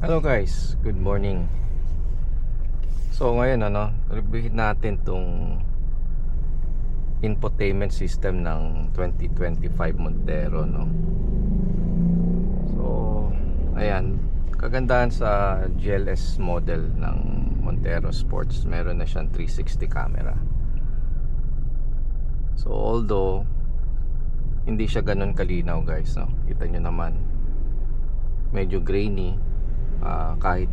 Hello guys, good morning. So ngayon review natin tong infotainment system ng 2025 Montero So ayan, kagandahan sa GLS model ng Montero Sports, meron na siyang 360 camera. So although hindi siya ganun kalinaw guys, kita nyo naman medyo grainy. Kahit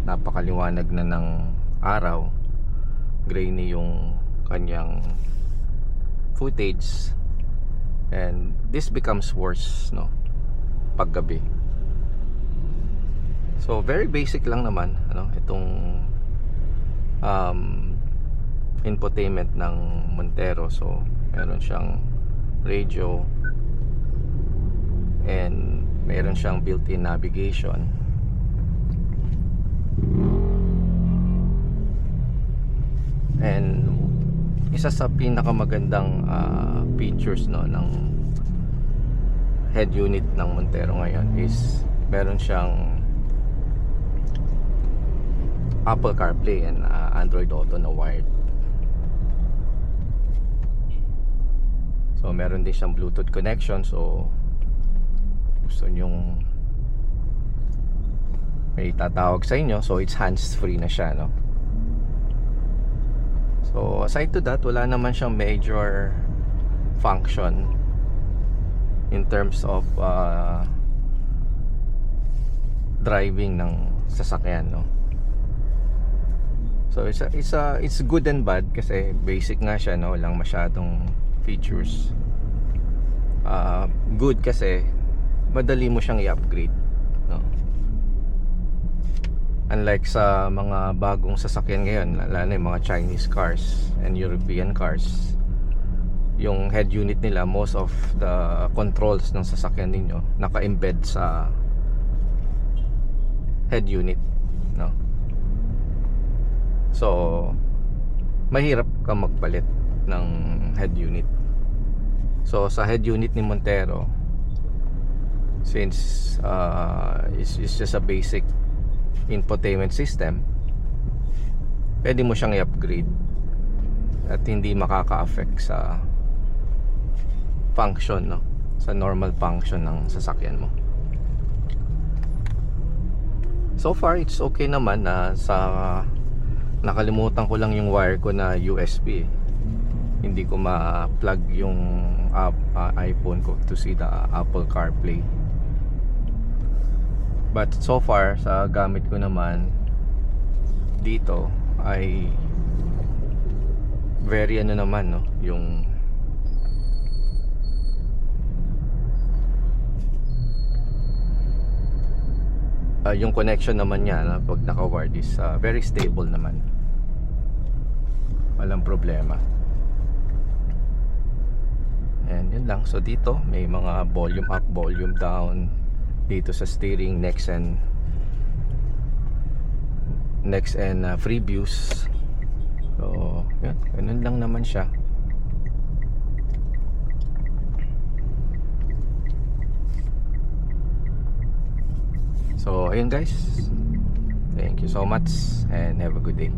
napakaliwanag na ng araw, grainy yung kanyang footage, and this becomes worse paggabi. So very basic lang naman itong infotainment ng Montero. So meron siyang radio and meron siyang built-in navigation. And isa sa pinakamagandang features ng head unit ng Montero ngayon is meron siyang Apple CarPlay and Android Auto na wired. So meron din siyang Bluetooth connection, so gusto nyong may tatawag sa inyo, so it's hands-free na siya So aside to that, wala naman siyang major function in terms of driving ng sasakyan So it's good and bad kasi basic nga siya walang masyadong features. Good kasi madali mo siyang i-upgrade Unlike sa mga bagong sasakyan ngayon, lalo na yung mga Chinese cars and European cars, yung head unit nila, most of the controls ng sasakyan ninyo naka-embed sa head unit So mahirap ka magpalit ng head unit. So sa head unit ni Montero, since it's just a basic infotainment system, pwede mo siyang i-upgrade at hindi makaka-affect sa function sa normal function ng sasakyan mo. So far it's okay naman. Nakalimutan ko lang yung wire ko na USB. Hindi ko ma-plug yung iPhone ko to see the Apple CarPlay. But so far sa gamit ko naman dito ay very naman yung yung connection naman niya pag naka-wired is very stable naman. Walang problema. And yun lang. So dito may mga volume up, volume down dito sa steering, next and free views. So yun, ganun lang naman siya. So ayun guys, thank you so much and have a good day.